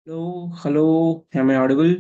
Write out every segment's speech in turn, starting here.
Hello, hello. Am I audible?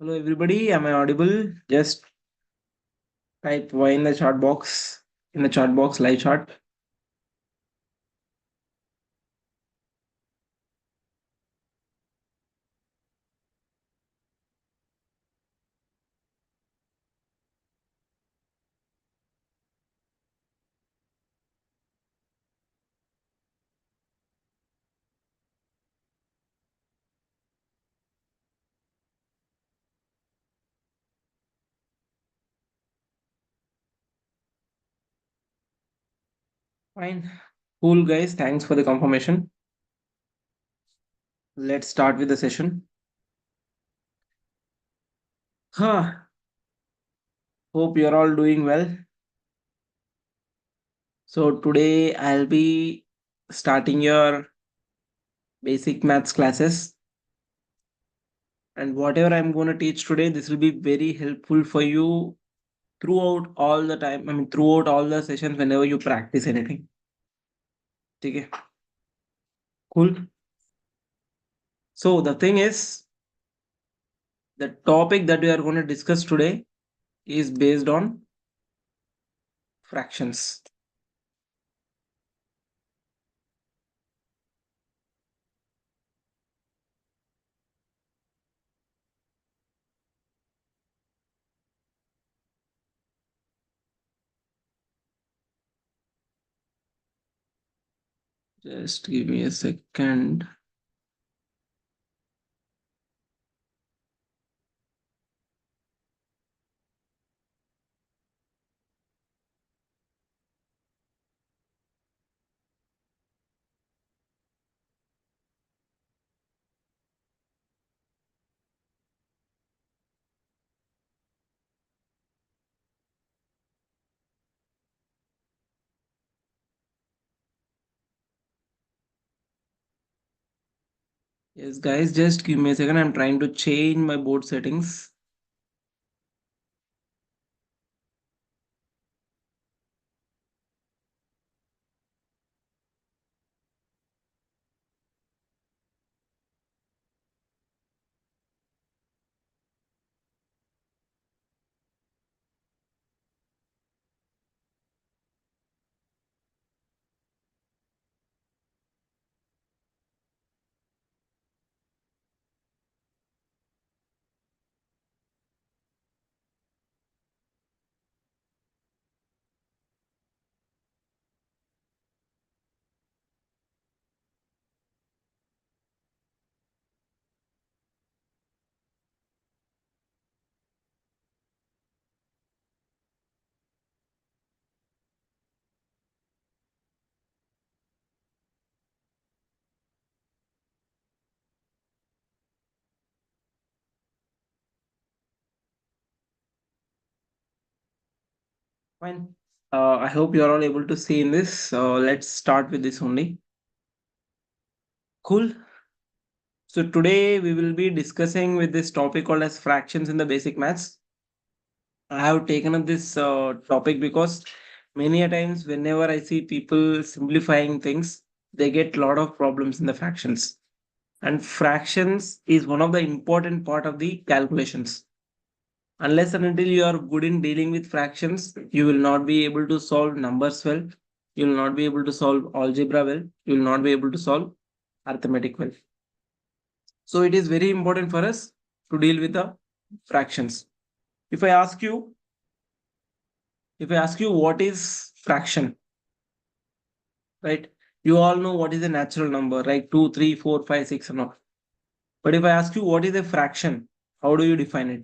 Hello, everybody. Am I audible? Just type Y in the chat box. In the chat box, live chat. Fine. Cool, guys. Thanks for the confirmation. Let's start with the session. Huh. Hope you're all doing well. So, today I'll be starting your basic maths classes. And whatever I'm going to teach today, this will be very helpful for you throughout all the time. Throughout all the sessions whenever you practice anything. Okay. Cool. So the thing is, the topic that we are going to discuss today is based on fractions. Just give me a second. Yes, guys, just give me a second. I'm trying to change my board settings. Fine. I hope you're all able to see in this. So let's start with this only. Cool. So today we will be discussing with this topic called as fractions in the basic maths. I have taken up this topic because many a times whenever I see people simplifying things, they get a lot of problems in the fractions. And fractions is one of the important part of the calculations. Unless and until you are good in dealing with fractions, you will not be able to solve numbers well. You will not be able to solve algebra well. You will not be able to solve arithmetic well. So it is very important for us to deal with the fractions. If I ask you, if I ask you what is fraction, right? You all know what is a natural number, right? 2, 3, 4, 5, 6, and all. But if I ask you what is a fraction, how do you define it?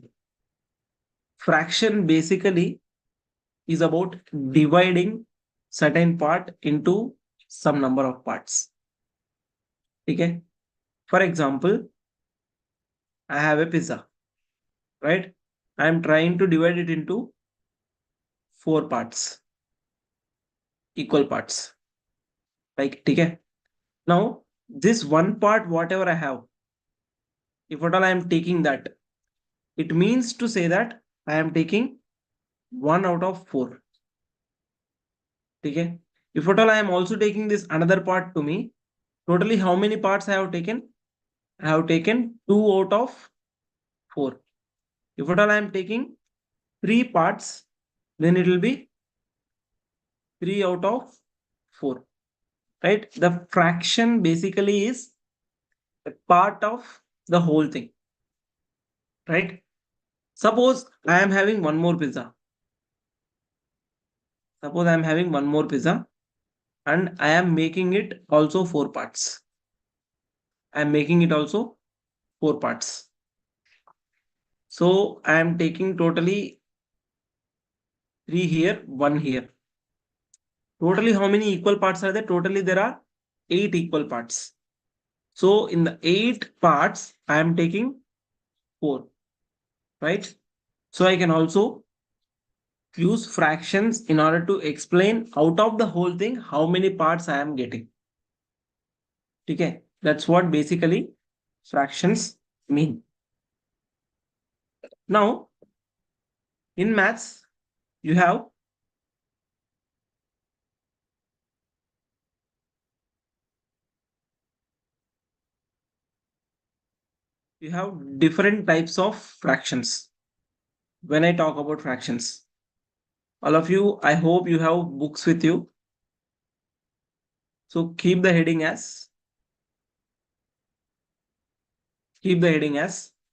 Fraction basically is about dividing certain part into some number of parts. Okay. For example, I have a pizza, right? I am trying to divide it into four parts, equal parts. Like, okay. Now, this one part, whatever I have, if at all I am taking that, it means to say that I am taking one out of four. Okay. If at all I am also taking this another part to me, totally how many parts I have taken? I have taken two out of four. If at all I am taking three parts, then it will be three out of four. Right? The fraction basically is a part of the whole thing. Right? Suppose I am having one more pizza. Suppose I am having one more pizza and I am making it also four parts. I am making it also four parts. So I am taking totally three here, one here. Totally how many equal parts are there? Totally there are eight equal parts. So in the eight parts, I am taking four, right? So I can also use fractions in order to explain out of the whole thing how many parts I am getting. Okay, that's what basically fractions mean. Now, in maths, you have different types of fractions. When I talk about fractions, all of you, I hope you have books with you. So keep the heading as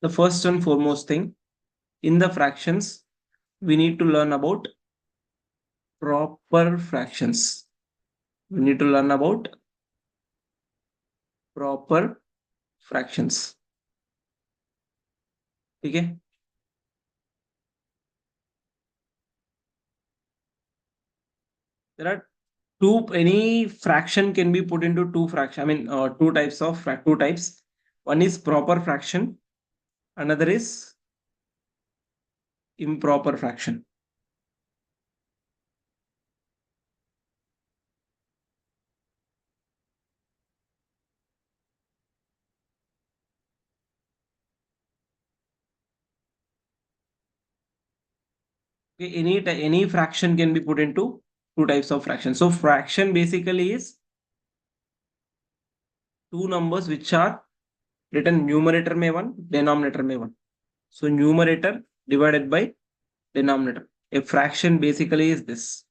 the first and foremost thing in the fractions. We need to learn about proper fractions. We need to learn about proper fractions. Okay. There are any fraction can be put into two fraction. I mean, two types of two types. One is proper fraction. Another is improper fraction. Okay, any fraction can be put into two types of fraction. So fraction basically is two numbers which are written numerator may one, denominator may one. So numerator divided by denominator. A fraction basically is this.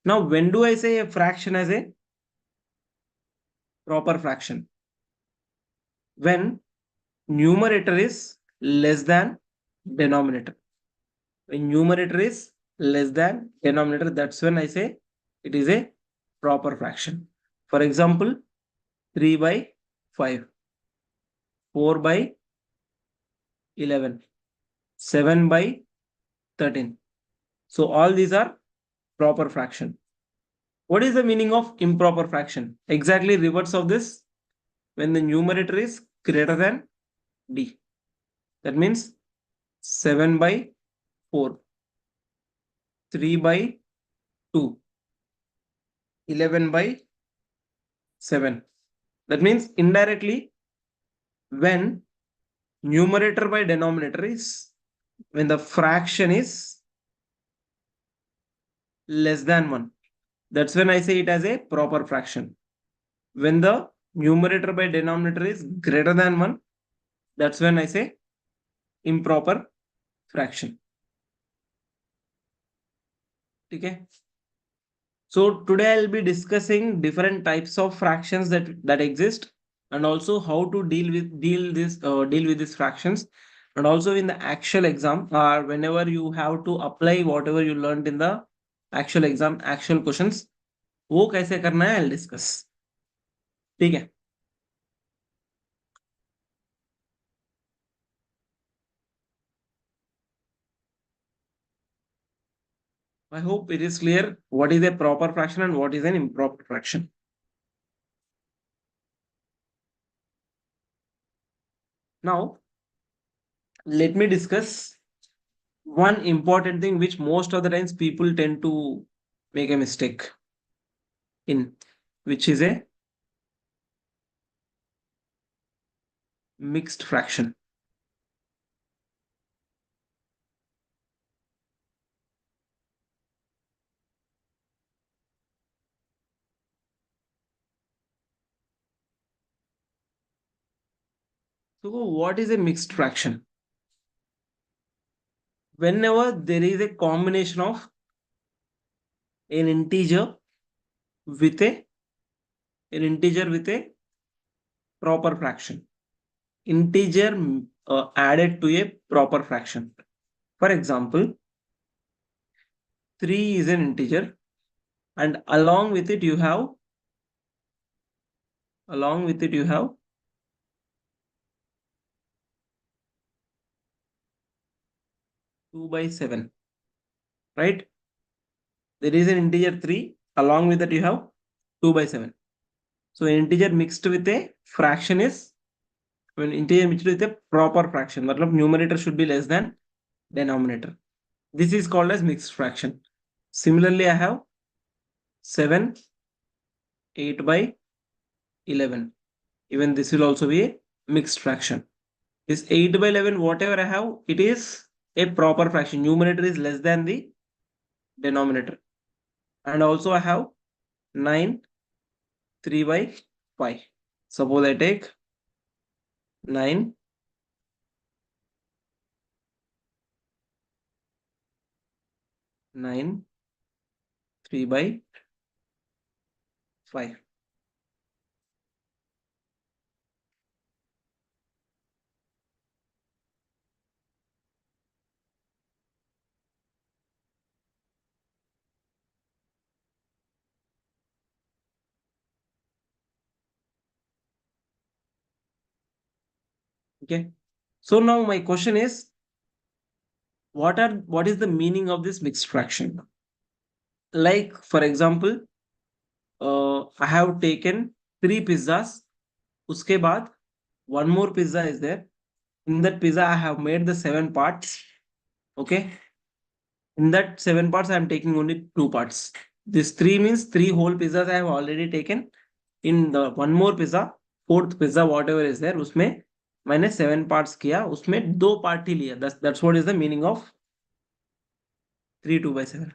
Now, when do I say a fraction as a proper fraction? When numerator is less than denominator. When numerator is less than denominator, that's when I say it is a proper fraction. For example, 3 by 5, 4 by 11, 7 by 13. So all these are proper fraction. What is the meaning of improper fraction? Exactly reverse of this, when the numerator is greater than d. That means 7 by 4, 3 by 2, 11 by 7. That means indirectly, when numerator by denominator is, when the fraction is less than 1, that's when I say it as a proper fraction. When the numerator by denominator is greater than 1, that's when I say improper fraction. Okay. So today I'll be discussing different types of fractions that exist, and also how to deal with these fractions, and also in the actual exam, or whenever you have to apply whatever you learned in the actual exam, actual questions, वो कैसे करना है I'll discuss. ठीक है. I hope it is clear what is a proper fraction and what is an improper fraction. Now, let me discuss one important thing which most of the times people tend to make a mistake in, which is a mixed fraction. So, what is a mixed fraction? Whenever there is a combination of an integer with a proper fraction, integer added to a proper fraction. For example, 3 is an integer, and along with it you have 2 by 7, right? There is an integer 3, along with that you have 2 by 7. So integer mixed with a fraction is, when integer mixed with a proper fraction, matlab numerator should be less than denominator. This is called as mixed fraction. Similarly, I have 7, 8 by 11. Even this will also be a mixed fraction. This 8 by 11, whatever I have, it is a proper fraction. Numerator is less than the denominator. And also I have 9, 3 by 5. Suppose I take 9, 9, 3 by 5. Okay. So now my question is, what is the meaning of this mixed fraction? Like for example, I have taken 3 pizzas. Uske baad, one more pizza is there. In that pizza, I have made the 7 parts. Okay. In that 7 parts, I am taking only 2 parts. This 3 means 3 whole pizzas I have already taken. In the one more pizza, fourth pizza, whatever is there, उसमें मैंने 7 parts किया, उसमें 2 part ही लिया. That's what is the meaning of 3 2 by 7.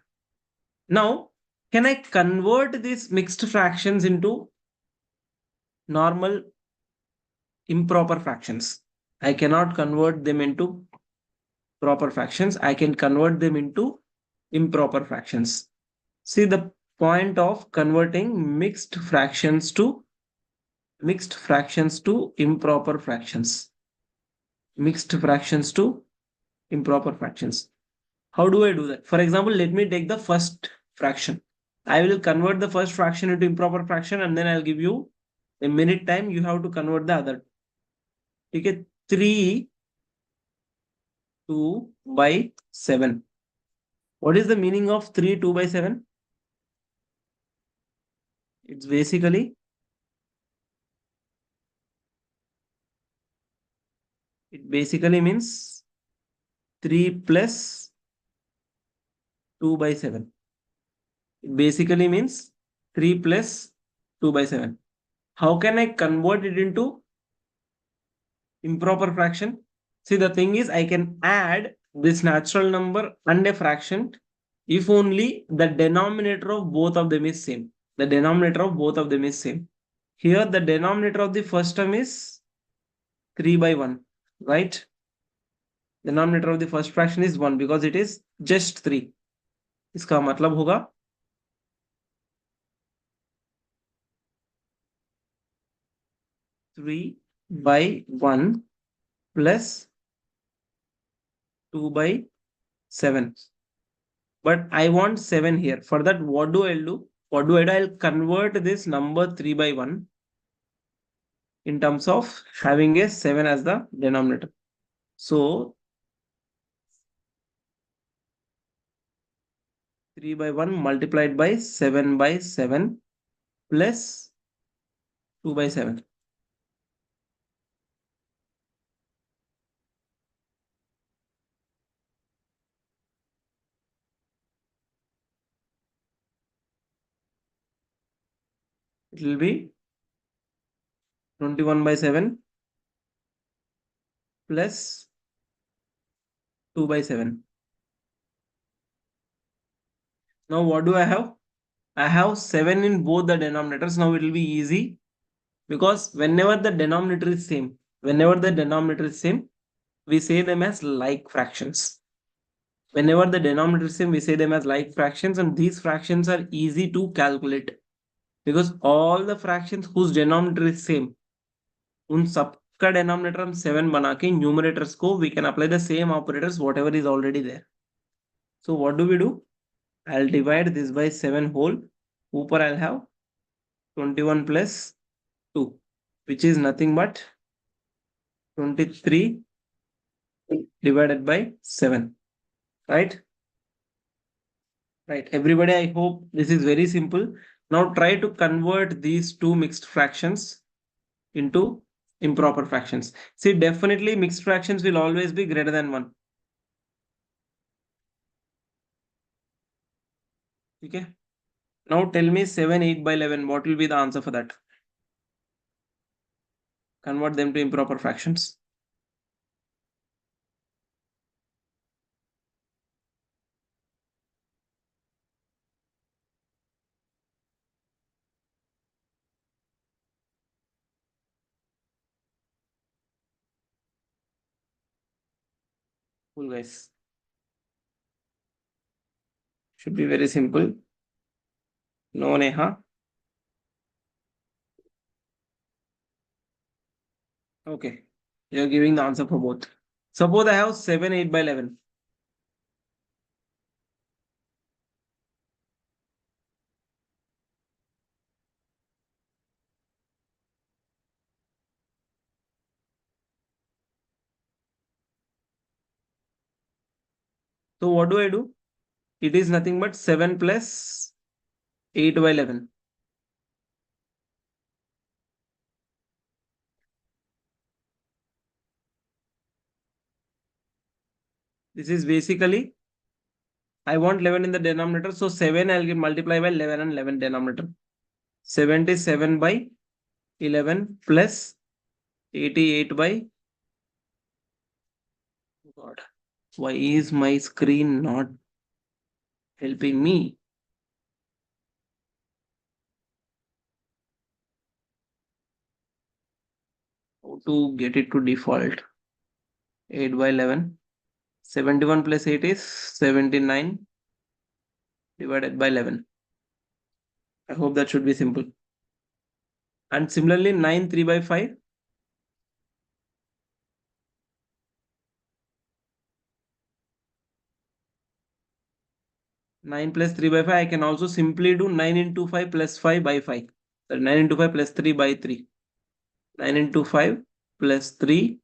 Now, can I convert these mixed fractions into normal improper fractions? I cannot convert them into proper fractions. I can convert them into improper fractions. See the point of converting mixed fractions to improper fractions. Mixed fractions to improper fractions. How do I do that? For example, let me take the first fraction. I will convert the first fraction into improper fraction, and then I'll give you a minute time. You have to convert the other. Okay, 3 2 by 7. What is the meaning of 3 2 by 7? It's basically, it basically means 3 plus 2 by 7. It basically means 3 plus 2 by 7. How can I convert it into improper fraction? See, the thing is, I can add this natural number and a fraction if only the denominator of both of them is same. The denominator of both of them is same. Here, the denominator of the first term is 3 by 1, right? Denominator of the first fraction is 1 because it is just 3. इसका मतलब होगा 3 by 1 plus 2 by 7. But I want 7 here. For that, what do I do? What do I do? I'll convert this number 3 by 1 in terms of having a 7 as the denominator. So 3 by 1 multiplied by 7 by 7 plus 2 by 7. It will be 21 by 7 plus 2 by 7. Now what do I have? I have 7 in both the denominators. Now it will be easy because whenever the denominator is same, we say them as like fractions. Whenever the denominator is same, we say them as like fractions, and these fractions are easy to calculate because all the fractions whose denominator is same, उन सबका denominator हम 7 बना के numerators को we can apply the same operators whatever is already there. So what do? I'll divide this by 7 whole. ऊपर I'll have 21 plus 2, which is nothing but 23 divided by 7. Right? Right. Everybody, I hope this is very simple. Now try to convert these two mixed fractions into improper fractions. See, definitely mixed fractions will always be greater than 1. Okay. Now tell me 7, 8 by 11. What will be the answer for that? Convert them to improper fractions. Cool, guys. Should be very simple. No, Neha. Okay. You're giving the answer for both. Suppose I have 7, 8 by 11. So what do? It is nothing but 7 plus 8 by 11. This is basically, I want 11 in the denominator. So 7 I'll multiply by 11 and 11 denominator. 77 by 11 plus 88 by, God, why is my screen not helping me? How to get it to default? 8 by 11. 71 plus 8 is 79 divided by 11. I hope that should be simple. And similarly, 9 3 by 5. 9 plus 3 by 5. I can also simply do 9 into 5 plus 5 by 5. So 9 into 5 plus 3 by 3. 9 into 5 plus 3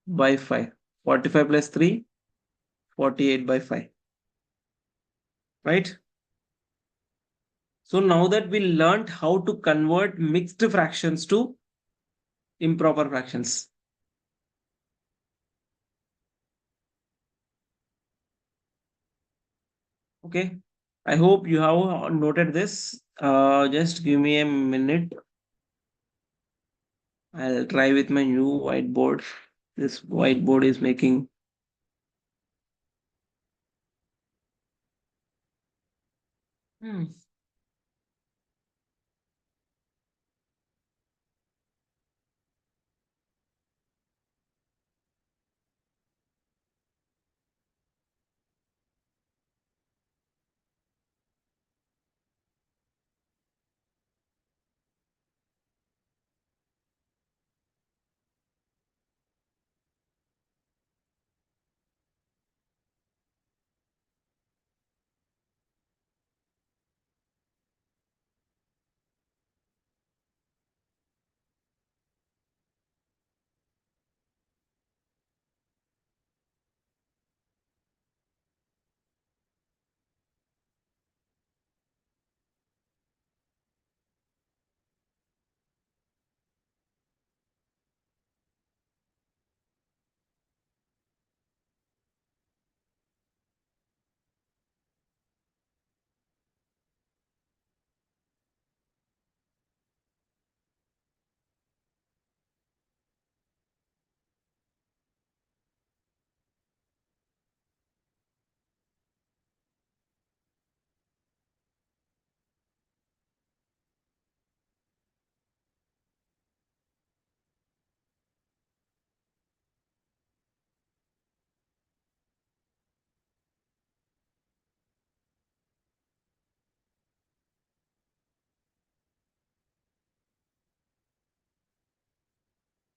by 5. 45 plus 3, 48 by 5. Right? So now that we learned how to convert mixed fractions to improper fractions. Okay. I hope you have noted this. Just give me a minute. I'll try with my new whiteboard. This whiteboard is making. Hmm.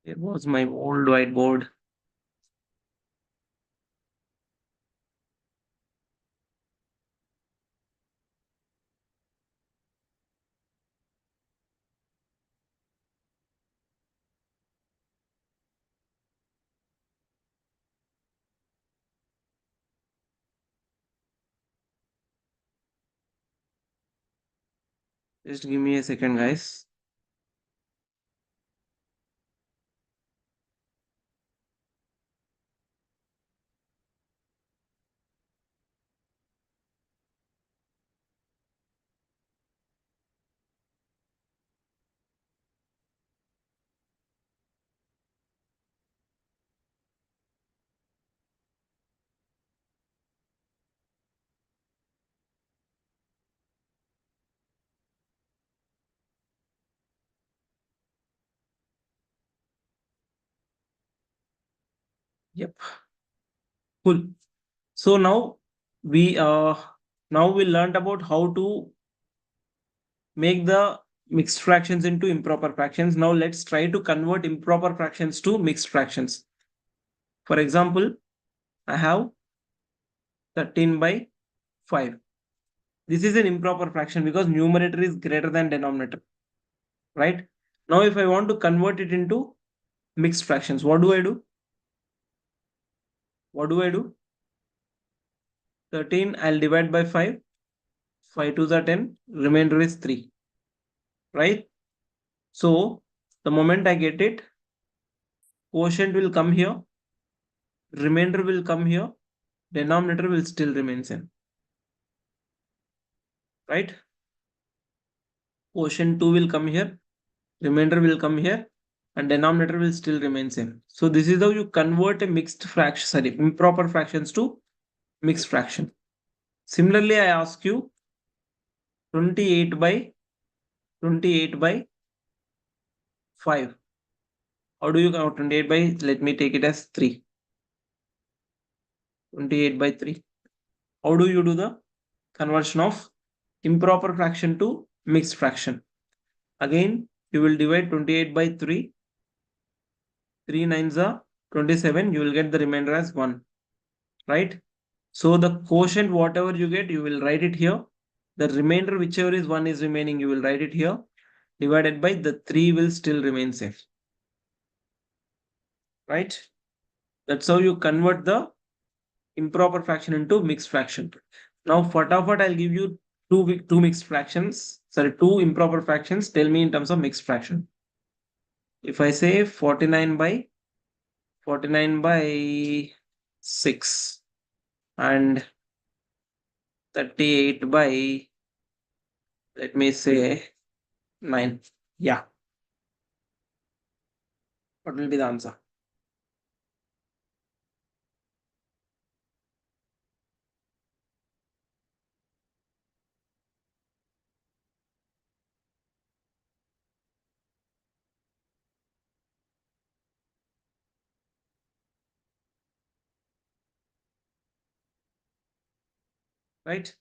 It was my old whiteboard. Just give me a second, guys. Yep. Cool. So now we learned about how to make the mixed fractions into improper fractions. Now let's try to convert improper fractions to mixed fractions. For example, I have 13 by 5. This is an improper fraction because numerator is greater than denominator, right? Now if I want to convert it into mixed fractions, what do I do? What do I do? 13 I'll divide by 5. 5 to the 10, remainder is 3, right? So the moment I get it, quotient will come here, remainder will come here, denominator will still remain same, right? Quotient 2 will come here, remainder will come here, and denominator will still remain same. So this is how you convert a mixed fraction, sorry, improper fractions to mixed fraction. Similarly, I ask you 28 by 28 by 5. How do you count 28 by? Let me take it as 3. 28 by 3. How do you do the conversion of improper fraction to mixed fraction? Again, you will divide 28 by 3. 3 nines are 27. You will get the remainder as 1, right? So the quotient, whatever you get, you will write it here. The remainder, whichever is 1 is remaining, you will write it here. Divided by the 3 will still remain same, right? That's how you convert the improper fraction into mixed fraction. Now, fatafat, I'll give you two mixed fractions. Sorry, two improper fractions. Tell me in terms of mixed fraction. If I say 49 by 6 and 38 by, let me say, 9. Yeah. What will be the answer? Right?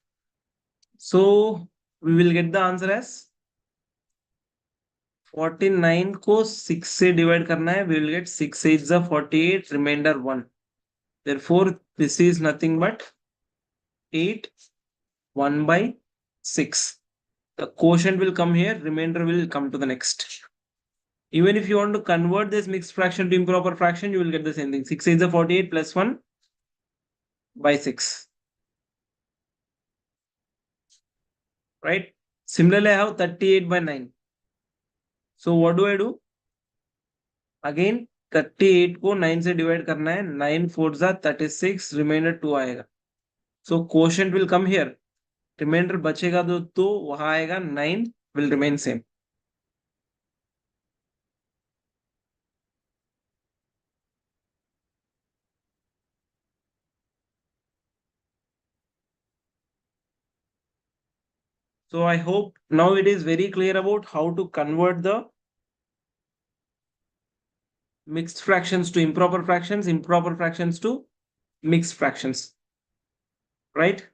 So we will get the answer as 49 को 6 से divide करना है. We will get 6 8 is 48, remainder 1. Therefore, this is nothing but 8, 1 by 6. The quotient will come here, remainder will come to the next. Even if you want to convert this mixed fraction to improper fraction, you will get the same thing. 6 8 is 48 plus 1 by 6. Right? Similarly, I have 38 by 9. So what do I do? Again 38 को 9 से divide करना है. 9 4 जा 36, reminder 2 आएगा. So quotient will come here, reminder बचेगा तो वहां आएगा. 9 will remain same. So I hope now it is very clear about how to convert the mixed fractions to improper fractions to mixed fractions. Right?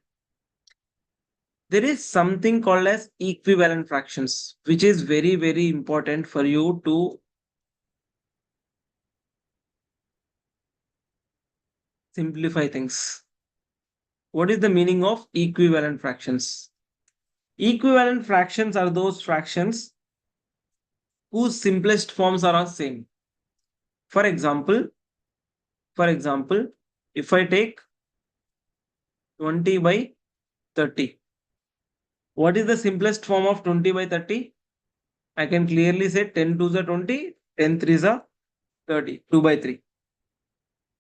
There is something called as equivalent fractions, which is very, very important for you to simplify things. What is the meaning of equivalent fractions? Equivalent fractions are those fractions whose simplest forms are all same. For example, if I take 20 by 30, what is the simplest form of 20 by 30? I can clearly say 10 2s are 20, 10 3s are 30, 2 by 3.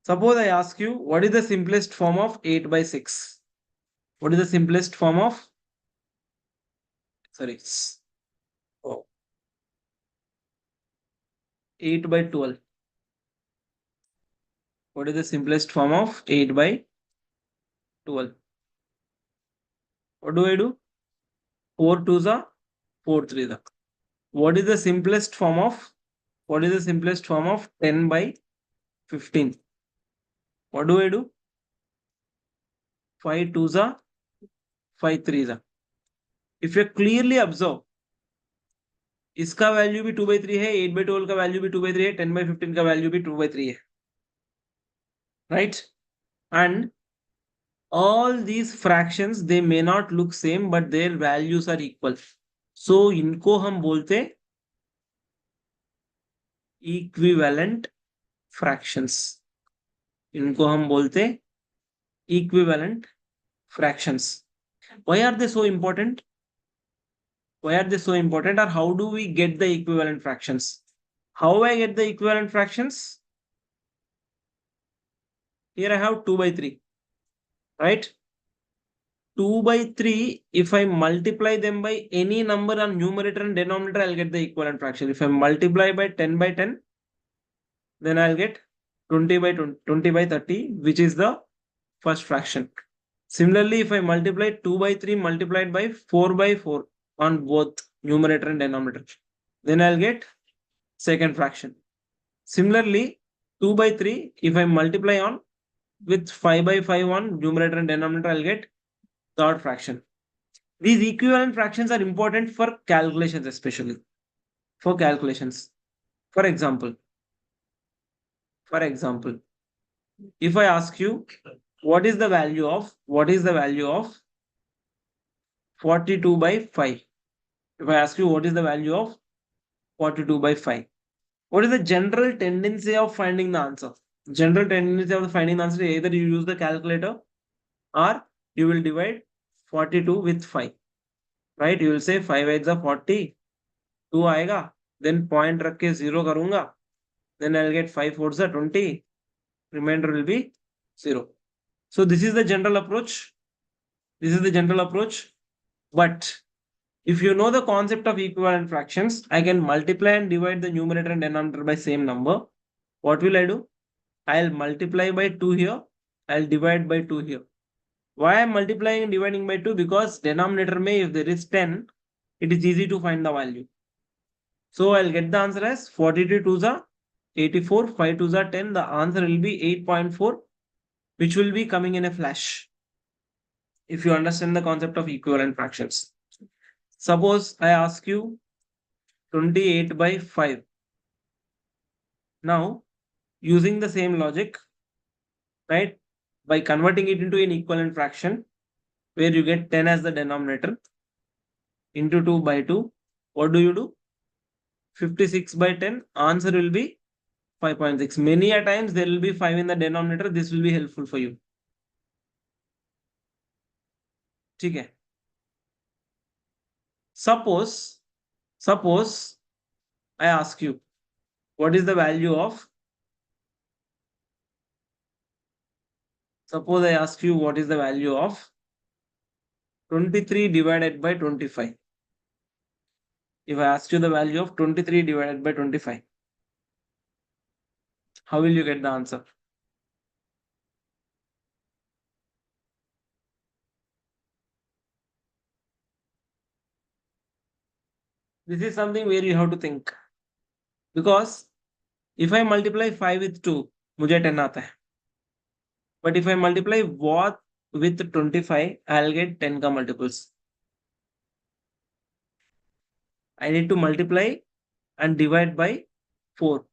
Suppose I ask you, what is the simplest form of 8 by 6? What is the simplest form of, sorry, 8 by 12? What is the simplest form of 8 by 12? What do I do? 4 2s are 4 3s are. What is the simplest form of 10 by 15? What do I do? 5 2s are 5 3s are. If you clearly observe, इसका value भी 2 by 3 है, 8 by 12 का value भी 2 by 3 है, 10 by 15 का value भी 2 by 3 है. Right? And all these fractions, they may not look same, but their values are equal. So इनको हम बोलते equivalent fractions. इनको हम बोलते equivalent fractions. Why are they so important? Why are they so important, or how do we get the equivalent fractions? How I get the equivalent fractions? Here I have 2 by 3, right? 2 by 3, if I multiply them by any number on numerator and denominator, I'll get the equivalent fraction. If I multiply by 10 by 10, then I'll get 20 by 20 by 30, which is the first fraction. Similarly, if I multiply 2 by 3 multiplied by 4 by 4 on both numerator and denominator, then I'll get second fraction. Similarly, 2 by 3, if I multiply on with 5 by 5 on numerator and denominator, I'll get third fraction. These equivalent fractions are important for calculations, especially for calculations. For example, if I ask you, what is the value of 42 by 5? If I ask you what is the value of 42 by 5, what is the general tendency of finding the answer? General tendency of finding the answer is either you use the calculator or you will divide 42 with 5. Right? You will say 5 8s are 40, 2 आएगा, then point रख के 0 करूंगा, then I'll get 5 4s are 20, remainder will be 0. So this is the general approach. But if you know the concept of equivalent fractions, I can multiply and divide the numerator and denominator by same number. What will I do? I'll multiply by 2 here. I'll divide by 2 here. Why I'm multiplying and dividing by 2? Because denominator may, if there is 10, it is easy to find the value. So I'll get the answer as 42 to the 84, 5 to the 10. The answer will be 8.4, which will be coming in a flash. If you understand the concept of equivalent fractions. Suppose I ask you 28 by 5. Now, using the same logic, right, by converting it into an equivalent fraction, where you get 10 as the denominator, into 2 by 2, what do? 56 by 10, answer will be 5.6. Many a times there will be 5 in the denominator. This will be helpful for you. ठीक है. Suppose I ask you, what is the value of, suppose I ask you what is the value of 23 divided by 25. If I ask you the value of 23 divided by 25, how will you get the answer? This is something where you have to think. Because if I multiply 5 with 2, मुझे 10 आता है. But if I multiply what with 25, I'll get 10 का multiples. I need to multiply and divide by 4.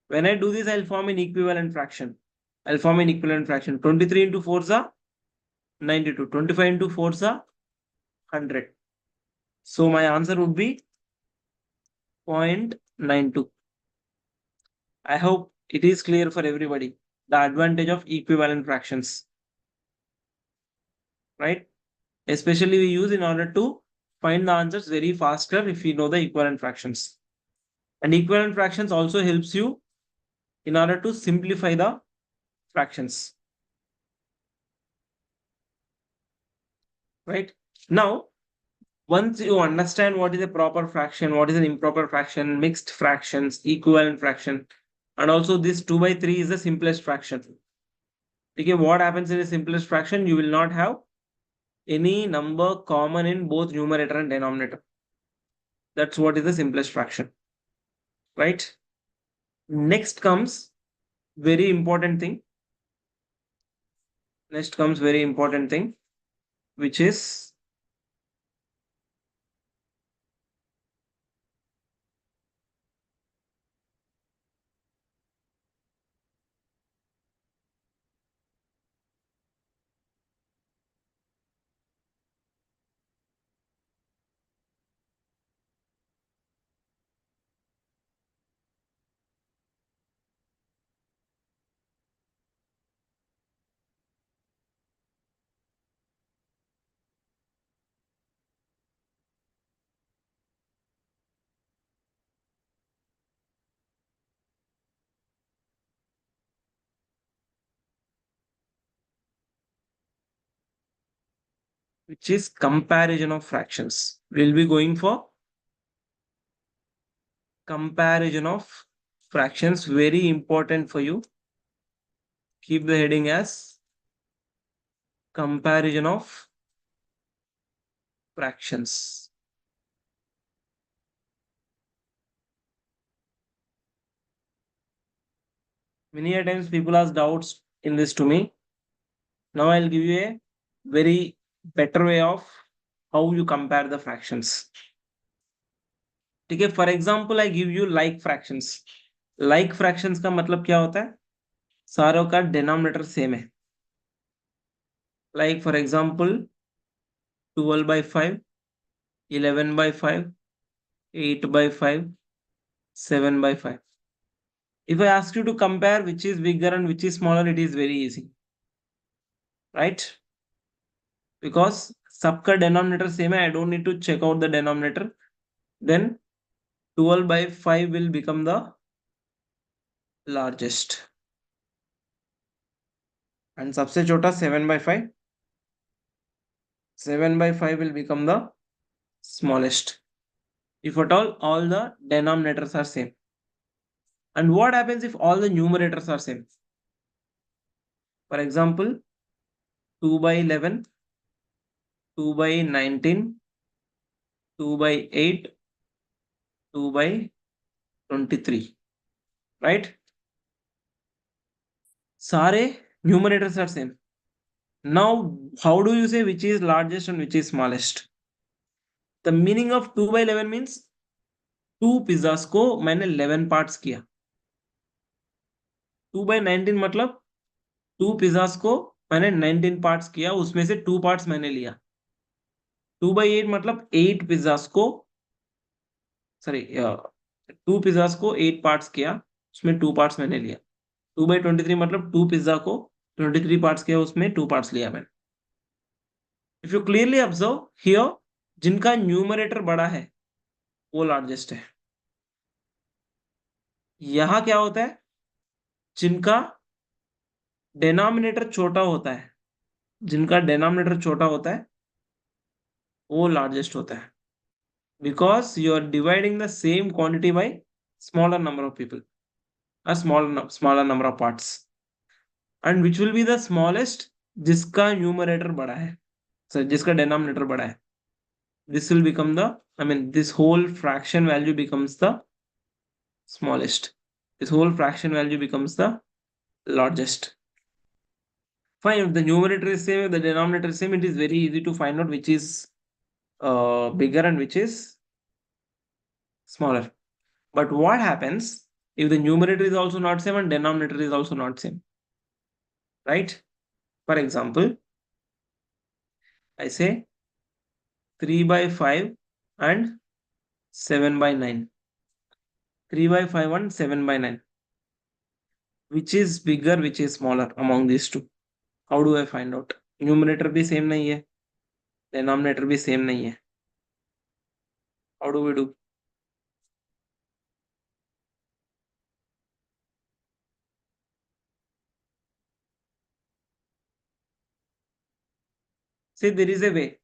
When I do this, I'll form an equivalent fraction. 23 into 4 is 92. 25 into 4 is 100. So my answer would be 0.92. I hope it is clear for everybody. The advantage of equivalent fractions. Right? Especially we use in order to find the answers very faster if we know the equivalent fractions. And equivalent fractions also helps you in order to simplify the fractions. Right? Now, once you understand what is a proper fraction, what is an improper fraction, mixed fractions, equivalent fraction, and also this 2 by 3 is the simplest fraction. Okay, what happens in the simplest fraction? You will not have any number common in both numerator and denominator. That's what is the simplest fraction. Right? Next comes very important thing. Which is comparison of fractions. We'll be going for comparison of fractions. Very important for you. Keep the heading as comparison of fractions. Many a times people ask doubts in this to me. Now I'll give you a very better way of how you compare the fractions. ठीक है, for example, I give you like fractions. Like fractions का मतलब क्या होता है? सारों का denominator same है. Like for example, 12 by 5, 11 by 5, 8 by 5, 7 by 5. If I ask you to compare which is bigger and which is smaller, it is very easy. Right? Because सबका denominator same है, I don't need to check out the denominator. Then 12 by 5 will become the largest. And सबसे छोटा 7 by 5. 7 by 5 will become the smallest. If at all the denominators are same. And what happens if all the numerators are same? For example, 2 by 11, 2 by 19, 2 by 8, 2 by 23, right? Sare numerators are same. Now, how do you say which is largest and which is smallest? The meaning of 2 by 11 means 2 pizzas को मैंने 11 parts किया. 2 by 19 मतलब 2 pizzas को मैंने 19 parts किया, उसमें से 2 parts मैंने लिया. 2 by 8 मतलब 8 pizzas को, सॉरी, 2 pizzas को 8 parts किया, उसमें 2 parts मैंने लिया. 2 by 23 मतलब 2 पिज्जा को 23 parts किया, उसमें 2 parts लिया मैंने. If you clearly observe here, जिनका न्यूमरेटर बड़ा है वो लार्जेस्ट है. यहां क्या होता है, जिनका डेनोमिनेटर छोटा होता है, जिनका डेनोमिनेटर छोटा होता है वो लार्जेस्ट होता है, because you are dividing the same quantity by smaller number of people और smaller number of parts. And which will be the smallest, जिसका न्यूमरेटर बड़ा है, सर जिसका डेनोमिनेटर बड़ा है. This will become the, I mean, this whole fraction value becomes the smallest. This whole fraction value becomes the largest. Fine, if the numerator is same, if the denominator is same, it is very easy to find out which is bigger and which is smaller. But what happens if the numerator is also not same and denominator is also not same? Right? For example, I say 3 by 5 and 7 by 9. 3 by 5 and 7 by 9. Which is bigger, which is smaller among these two? How do I find out? Numerator भी same नहीं है, denominator भी same नहीं है. How do we do? See, there is a way.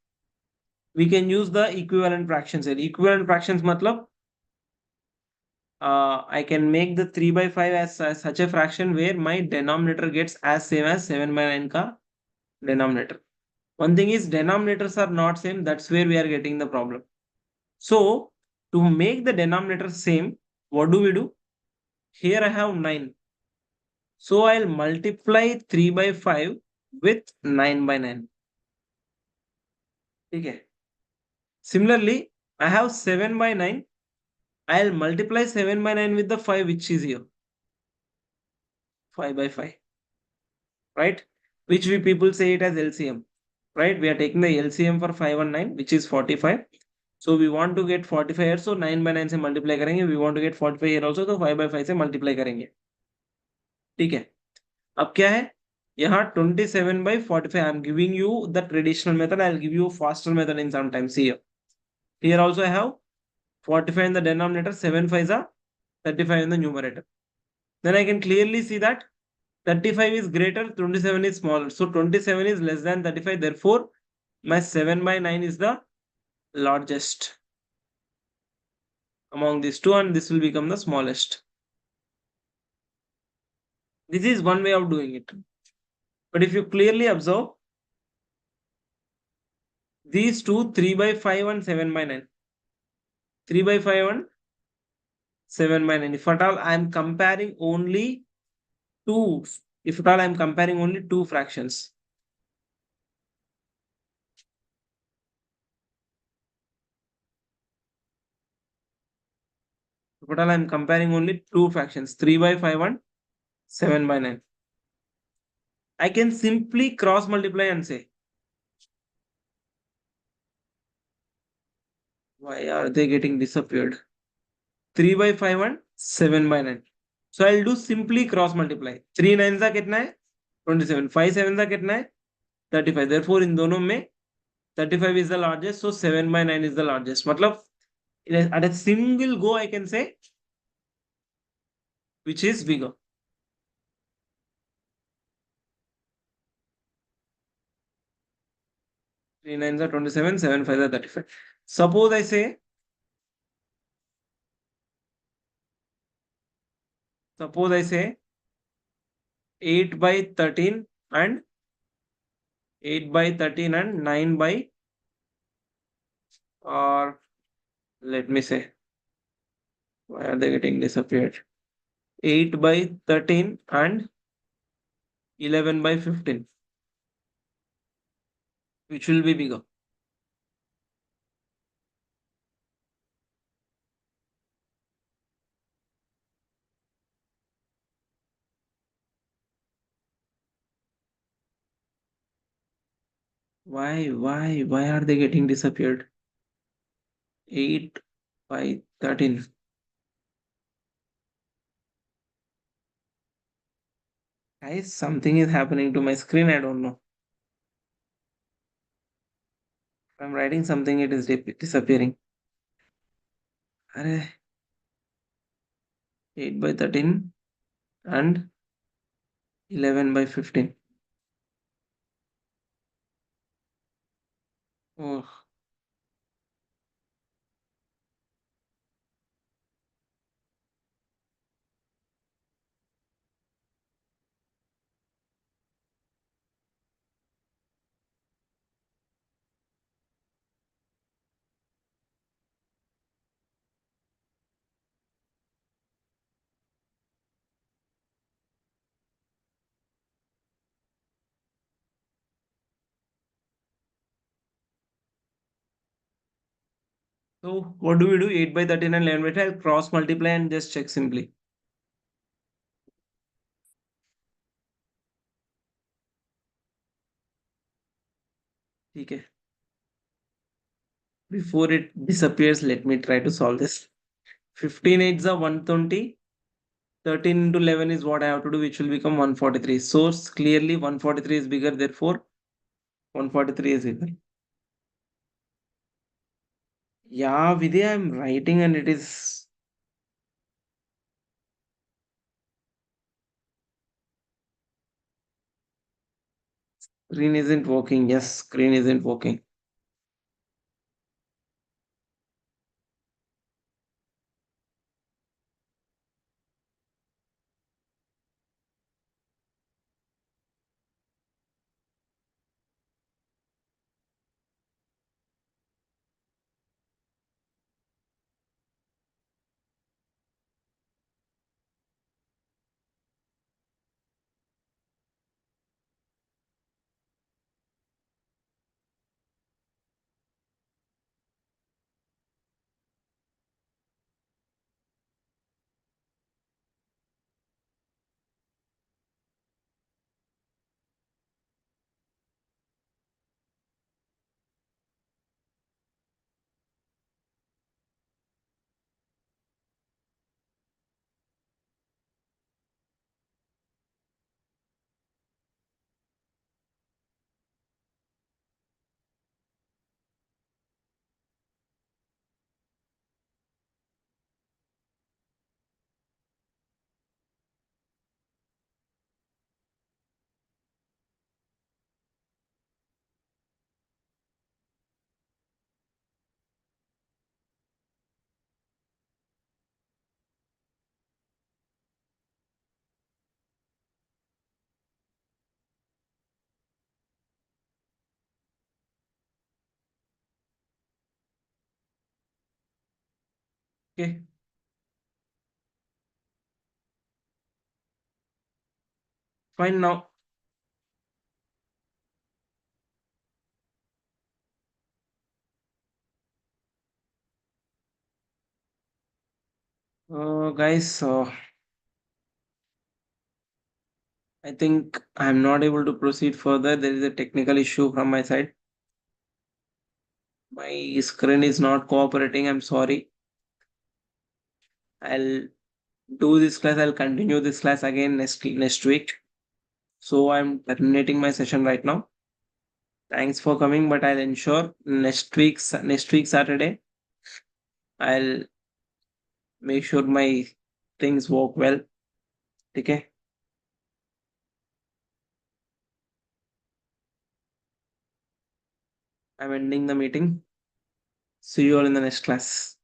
We can use the equivalent fractions here. Equivalent fractions मतलब I can make the 3 by 5 as such a fraction where my denominator gets as same as 7 by 9 का denominator. One thing is denominators are not same. That's where we are getting the problem. So to make the denominator same, what do we do? Here I have 9. So I'll multiply 3 by 5 with 9 by 9. Okay. Similarly, I have 7 by 9. I'll multiply 7 by 9 with the 5 which is here. 5 by 5. Right? Which we people say it as LCM. Right? We are taking the LCM for 5 and 9, which is 45. So we want to get 45 here. So 9 by 9 से multiply करेंगे. We want to get 45 here also. तो 5 by 5 से multiply करेंगे. ठीक है. अब क्या है? यहाँ 27 by 45. I'm giving you the traditional method. I'll give you faster method in some time. See here. Here also I have 45 in the denominator, 7 5s are 35 in the numerator. Then I can clearly see that 35 is greater, 27 is smaller. So 27 is less than 35. Therefore, my 7 by 9 is the largest among these two, and this will become the smallest. This is one way of doing it. But if you clearly observe, these two, 3 by 5 and 7 by 9. 3 by 5 and 7 by 9. If at all I am comparing only two, if at all I am comparing only two fractions. If at all I am comparing only two fractions, 3 by 5 and 7 by 9. I can simply cross multiply and say, why are they getting disappeared? 3 by 5 and 7 by 9. So I'll do simply cross multiply. 3 9 का कितना है? 27. 5 7 का कितना है? 35. Therefore इन दोनों में 35 is the largest. So 7 by 9 is the largest. मतलब at a single go I can say which is bigger. 3 9s are 27, 7 5s are 35. Suppose I say Suppose I say 8 by 13 and 8 by 13 and 9 by, or let me say, why are they getting disappeared? 8 by 13 and 11 by 15. Which will be bigger? Why are they getting disappeared? 8 by 13. Guys, something is happening to my screen. I don't know. If I'm writing something, it is disappearing. Arey, 8 by 13 and 11 by 15. Oh, so what do we do? 8 by 13 and 11 by 12. Cross multiply and just check simply. Okay. Before it disappears, let me try to solve this. 15 8s are 120. 13 into 11 is what I have to do, which will become 143. So clearly 143 is bigger, therefore 143 is bigger. Yeah, Vidya, I'm writing and it is screen isn't working. Yes, screen isn't working. Okay, fine now. Guys, I think I'm not able to proceed further. There is a technical issue from my side. My screen is not cooperating. I'm sorry. I'll do this class. I'll continue this class again next week. So I'm terminating my session right now. Thanks for coming, but I'll ensure next week Saturday I'll make sure my things work well. Okay, I'm ending the meeting. See you all in the next class.